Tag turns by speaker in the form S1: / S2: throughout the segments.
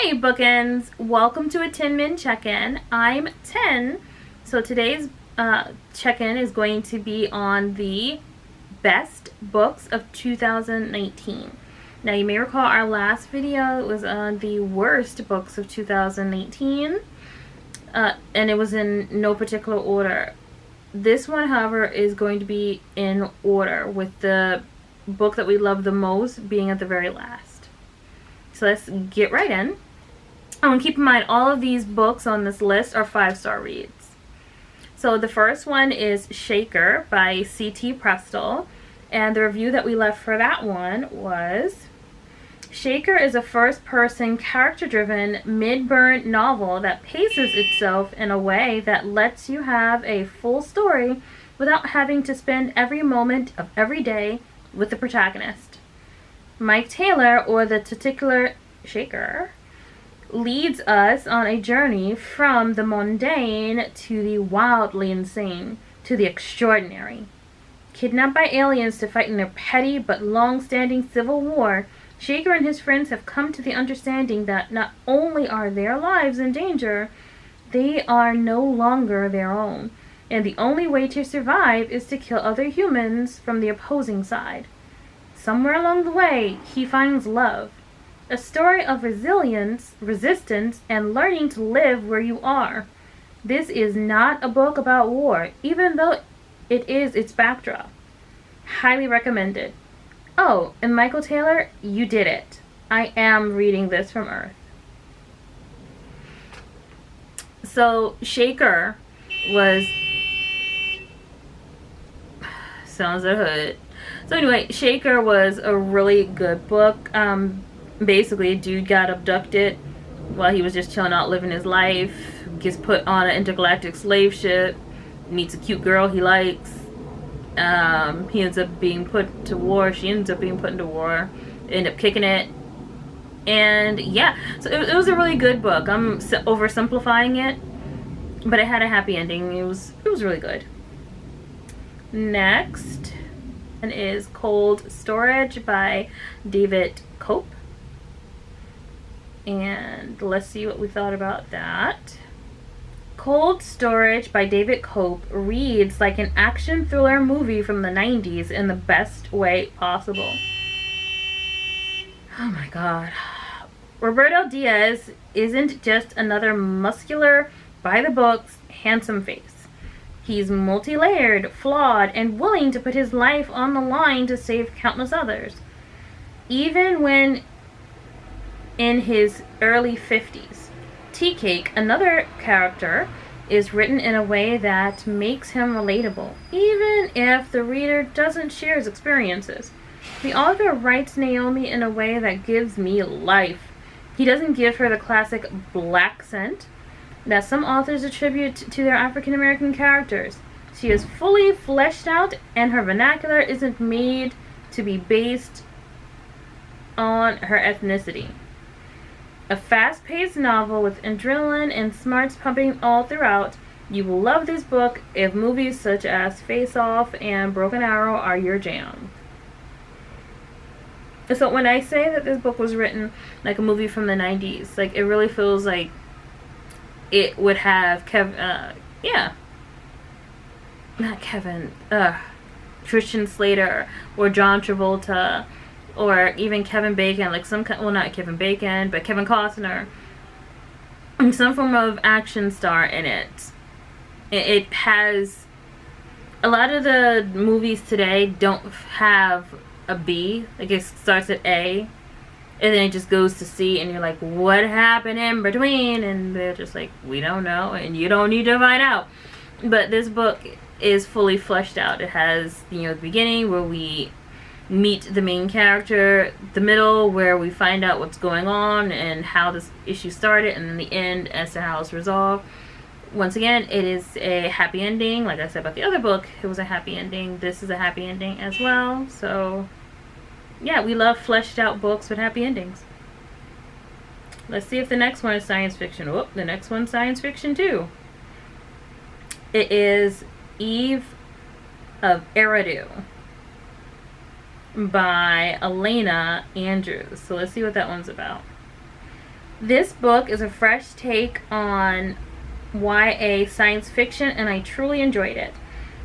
S1: Hey Bookends! Welcome to a Tin Min check-in. I'm Tin. So today's check-in is going to be on the best books of 2019. Now you may recall our last video was on the worst books of 2018, and it was in no particular order. This one, however, is going to be in order, with the book that we love the most being at the very last. So let's get right in. And keep in mind, all of these books on this list are 5-star reads. So the first one is Shaker by C.T. Prestel. And the review that we left for that one was, Shaker is a first-person, character-driven, mid-burn novel that paces itself in a way that lets you have a full story without having to spend every moment of every day with the protagonist. Mike Taylor, or the titular Shaker, leads us on a journey from the mundane to the wildly insane to the extraordinary. Kidnapped by aliens to fight in their petty but long-standing civil war, Shaker and his friends have come to the understanding that not only are their lives in danger, they are no longer their own, and the only way to survive is to kill other humans from the opposing side. Somewhere along the way, he finds love. A story of resilience, resistance, and learning to live where you are. This is not a book about war, even though it is its backdrop. Highly recommended. Oh, and Michael Taylor, you did it. I am reading this from Earth. So, Shaker was... Sounds a hood. So anyway, Shaker was a really good book. Basically, a dude got abducted while he was just chilling out, living his life. Gets put on an intergalactic slave ship. Meets a cute girl he likes. He ends up being put to war. She ends up being put into war. End up kicking it. And yeah, so it was a really good book. I'm oversimplifying it, but it had a happy ending. It was really good. Next is Cold Storage by David Cope. And let's see what we thought about that. Cold Storage by David Cope reads like an action thriller movie from the 90s in the best way possible. Oh my god. Roberto Diaz isn't just another muscular, by-the-books, handsome face. He's multi-layered, flawed, and willing to put his life on the line to save countless others. Even when in his early 50s. Tea Cake, another character, is written in a way that makes him relatable, even if the reader doesn't share his experiences. The author writes Naomi in a way that gives me life. He doesn't give her the classic black scent that some authors attribute to their African American characters. She is fully fleshed out, and her vernacular isn't made to be based on her ethnicity. A fast-paced novel with adrenaline and smarts pumping all throughout. You will love this book if movies such as Face Off and Broken Arrow are your jam. So when I say that this book was written like a movie from the 90s, like, it really feels like it would have Christian Slater or John Travolta or even Kevin Bacon, like not Kevin Bacon, but Kevin Costner, and some form of action star in it. It has, a lot of the movies today don't have a B, like it starts at A and then it just goes to C, and you're like, what happened in between? And they're just like, we don't know, and you don't need to find out. But this book is fully fleshed out. It has, the beginning where we meet the main character, the middle where we find out what's going on and how this issue started, and then the end as to how it's resolved. Once again, it is a happy ending. Like I said about the other book, it was a happy ending. This is a happy ending as well. So yeah, we love fleshed out books with happy endings. Let's see if the next one is science fiction. Oh, the next one's science fiction too. It is Eve of Eridu by Elena Andrews. So let's see what that one's about. This book is a fresh take on YA science fiction, and I truly enjoyed it.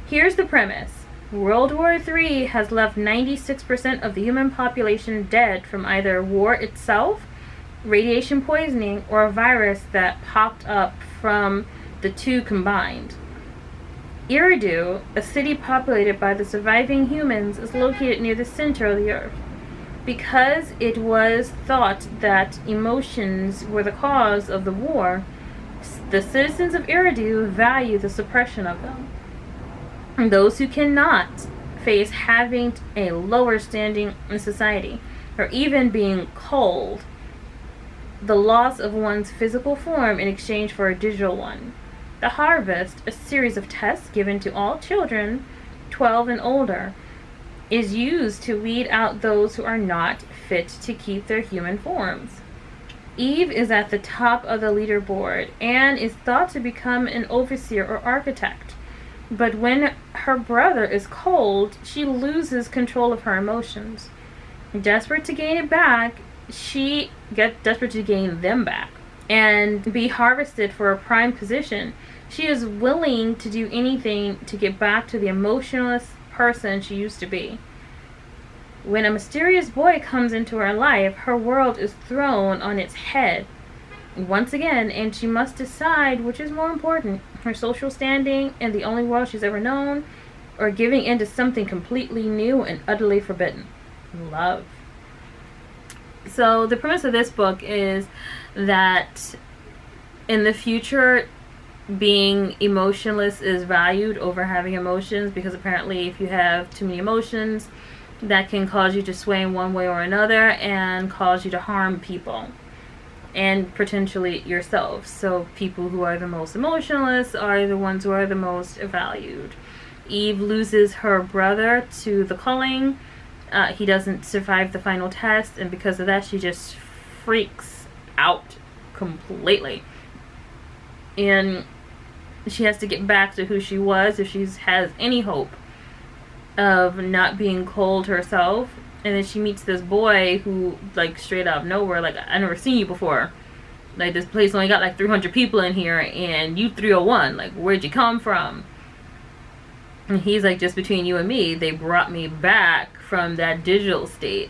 S1: Here's the premise. World War III has left 96% of the human population dead from either war itself, radiation poisoning, or a virus that popped up from the two combined. Eridu, a city populated by the surviving humans, is located near the center of the earth. Because it was thought that emotions were the cause of the war, the citizens of Eridu value the suppression of them. And those who cannot face having a lower standing in society, or even being cold, the loss of one's physical form in exchange for a digital one. The Harvest, a series of tests given to all children 12 and older, is used to weed out those who are not fit to keep their human forms. Eve is at the top of the leaderboard and is thought to become an overseer or architect. But when her brother is cold, she loses control of her emotions. Desperate to gain it back, she gets desperate to gain them back and be harvested for a prime position. She is willing to do anything to get back to the emotionless person she used to be. When a mysterious boy comes into her life, her world is thrown on its head once again, and she must decide which is more important, her social standing in the only world she's ever known, or giving in to something completely new and utterly forbidden: love. So the premise of this book is that in the future, being emotionless is valued over having emotions, because apparently if you have too many emotions, that can cause you to sway in one way or another and cause you to harm people and potentially yourself. So people who are the most emotionless are the ones who are the most valued. Eve loses her brother to the culling. He doesn't survive the final test, and because of that she just freaks out completely. And she has to get back to who she was if she has any hope of not being cold herself. And then she meets this boy who, like, straight out of nowhere, like, I never seen you before. Like, this place only got like 300 people in here and you 301. Like, where'd you come from? And he's like, just between you and me, they brought me back from that digital state.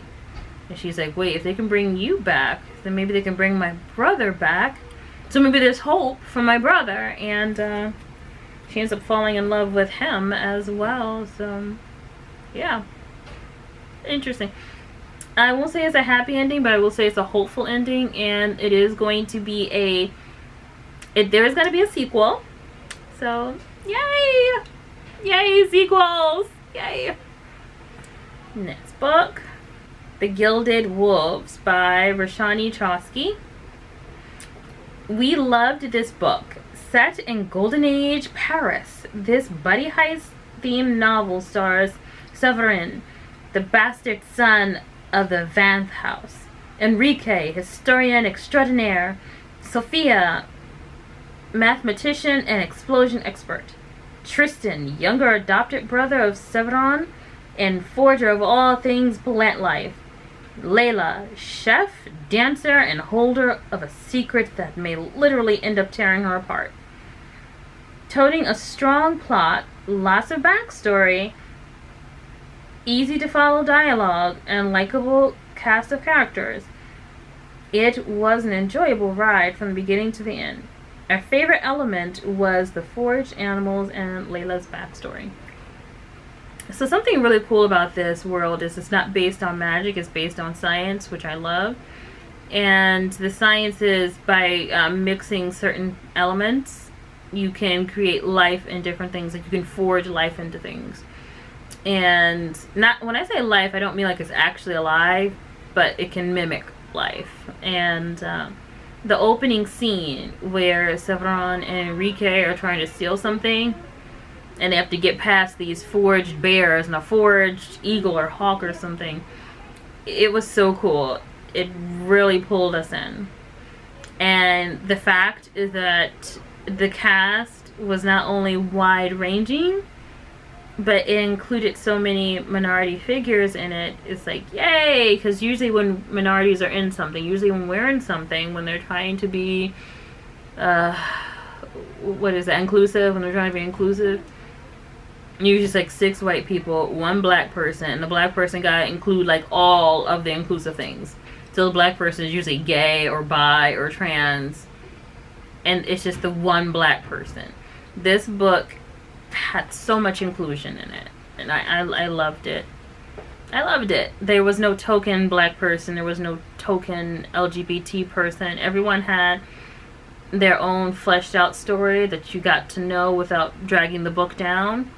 S1: And she's like, wait, if they can bring you back, then maybe they can bring my brother back. So maybe there's hope for my brother. And she ends up falling in love with him as well. So yeah, interesting. I won't say it's a happy ending, but I will say it's a hopeful ending, and it is going to be there is going to be a sequel. So yay, yay, sequels, yay. Next book, The Gilded Wolves by Roshani Chosky. We loved this book. Set in Golden Age Paris, this buddy heist themed novel stars Severin, the bastard son of the Vanth house; Enrique, historian extraordinaire; Sophia, mathematician and explosion expert; Tristan, younger adopted brother of Severin and forger of all things plant life; Layla, chef, dancer, and holder of a secret that may literally end up tearing her apart. Toting a strong plot, lots of backstory, easy to follow dialogue, and likable cast of characters, it was an enjoyable ride from the beginning to the end. Our favorite element was the foraged animals and Layla's backstory. So something really cool about this world is it's not based on magic, it's based on science, which I love. And the science is by mixing certain elements, you can create life in different things. Like you can forge life into things. And not when I say life, I don't mean like it's actually alive, but it can mimic life. And the opening scene where Severin and Enrique are trying to steal something, and they have to get past these forged bears and a forged eagle or hawk or something, it was so cool. It really pulled us in. And the fact is that the cast was not only wide-ranging, but it included so many minority figures in it. It's like, yay, because usually when minorities are in something, usually when we're in something, when they're trying to be what is that, inclusive, when they're trying to be inclusive, usually just like 6 white people, 1 black person, and the black person gotta include like all of the inclusive things. So the black person is usually gay or bi or trans, and it's just the 1 black person. This book had so much inclusion in it, and I loved it. I loved it. There was no token black person, there was no token LGBT person. Everyone had their own fleshed out story that you got to know without dragging the book down.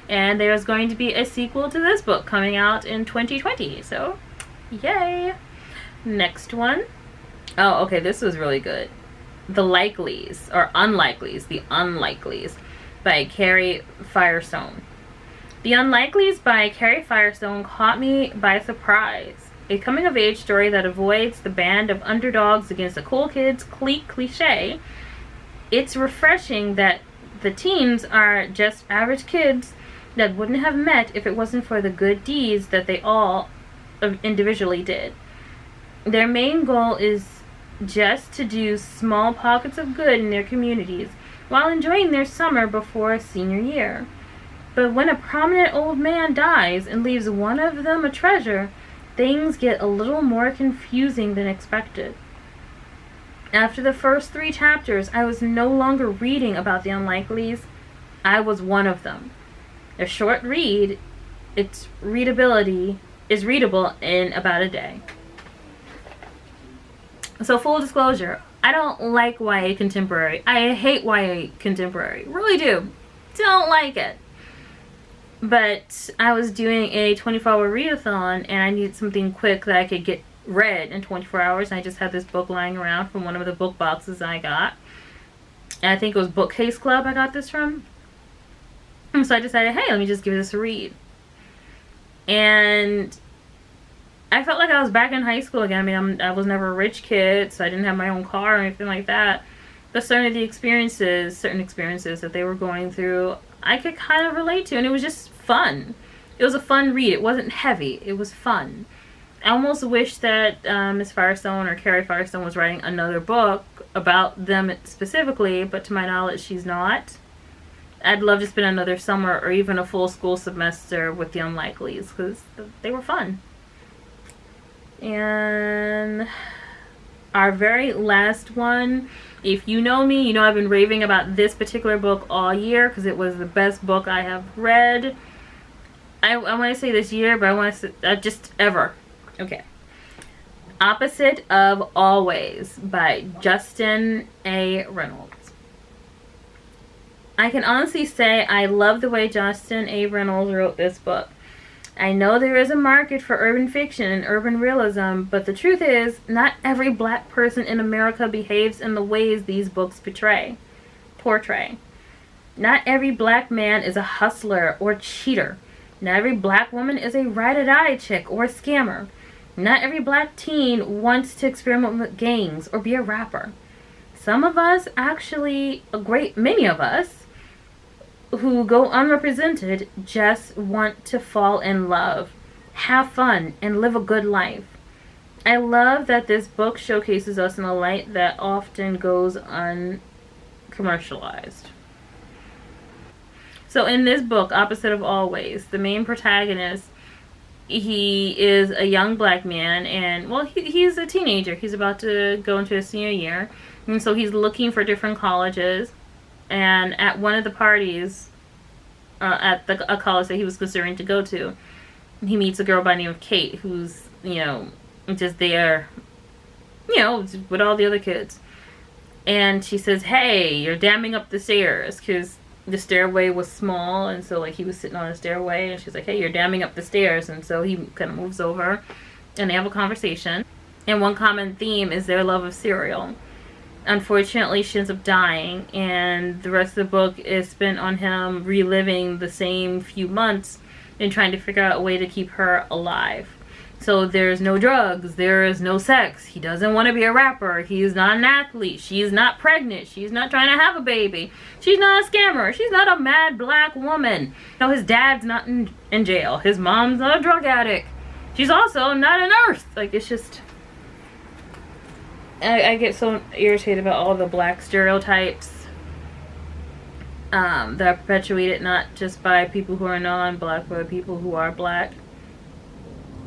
S1: And there's going to be a sequel to this book coming out in 2020, so yay. Next one. Oh, okay, this was really good. The Likeliest, or Unlikeliest, The Unlikeliest by Carrie Firestone. The Unlikeliest by Carrie Firestone caught me by surprise. A coming-of-age story that avoids the band of underdogs against the cool kids clique cliche. It's refreshing that the teens are just average kids that wouldn't have met if it wasn't for the good deeds that they all individually did. Their main goal is just to do small pockets of good in their communities while enjoying their summer before senior year. But when a prominent old man dies and leaves one of them a treasure, things get a little more confusing than expected. After the first 3 chapters, I was no longer reading about the Unlikelies. I was one of them. A short read, its readability is readable in about a day. So full disclosure, I don't like YA contemporary. I hate YA contemporary. Really do. Don't like it. But I was doing a 24-hour readathon and I needed something quick that I could get read in 24 hours. And I just had this book lying around from one of the book boxes I got. And I think it was Bookcase Club I got this from. And so I decided, hey, let me just give this a read. And I felt like I was back in high school again. I mean, I was never a rich kid, so I didn't have my own car or anything like that. But certain experiences that they were going through, I could kind of relate to, and it was just fun. It was a fun read. It wasn't heavy. It was fun. I almost wish that Miss Firestone or Carrie Firestone was writing another book about them specifically, but to my knowledge, she's not. I'd love to spend another summer or even a full school semester with the Unlikelies because they were fun. And our very last one, if you know me, you know I've been raving about this particular book all year because it was the best book I have read. I want to say this year, but I want to say just ever. Okay. Opposite of Always by Justin A. Reynolds. I can honestly say I love the way Justin A. Reynolds wrote this book. I know there is a market for urban fiction and urban realism, but the truth is, not every black person in America behaves in the ways these books portray. Not every black man is a hustler or cheater. Not every black woman is a ride-or-die chick or a scammer. Not every black teen wants to experiment with gangs or be a rapper. Some of us, actually, a great many of us, who go unrepresented, just want to fall in love, have fun, and live a good life. I love that this book showcases us in a light that often goes uncommercialized. So in this book, Opposite of Always, the main protagonist, he is a young black man, and well, he's a teenager. He's about to go into his senior year, and so he's looking for different colleges. And at one of the parties at a college that he was considering to go to, he meets a girl by the name of Kate, who's, just there, with all the other kids. And she says, hey, you're damming up the stairs, because the stairway was small, and so, he was sitting on the stairway, and she's like, hey, you're damming up the stairs. And so he kind of moves over, and they have a conversation. And one common theme is their love of cereal. Unfortunately, she ends up dying, and the rest of the book is spent on him reliving the same few months and trying to figure out a way to keep her alive. So there's no drugs, there is no sex. He doesn't want to be a rapper. He's not an athlete. She's not pregnant. She's not trying to have a baby. She's not a scammer. She's not a mad black woman. No, his dad's not in jail. His mom's not a drug addict. She's also not a nurse. Like, it's just... I get so irritated about all the black stereotypes that are perpetuated not just by people who are non-black, but people who are black.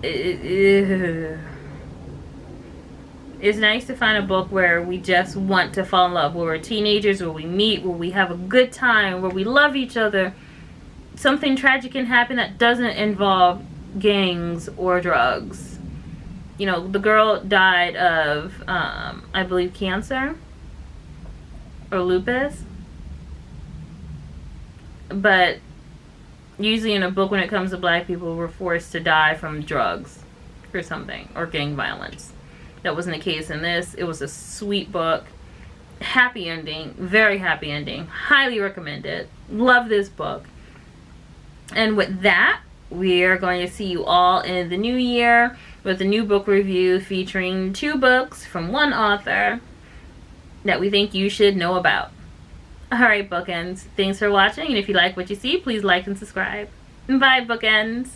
S1: It's nice to find a book where we just want to fall in love, where we're teenagers, where we meet, where we have a good time, where we love each other. Something tragic can happen that doesn't involve gangs or drugs. You know, the girl died of, I believe, cancer or lupus. But usually in a book, when it comes to black people, we're forced to die from drugs or something, or gang violence. That wasn't the case in this. It was a sweet book. Happy ending. Very happy ending. Highly recommend it. Love this book. And with that, we are going to see you all in the new year with a new book review featuring 2 books from one author that we think you should know about. Alright, Bookends. Thanks for watching, and if you like what you see, please like and subscribe. Bye, Bookends.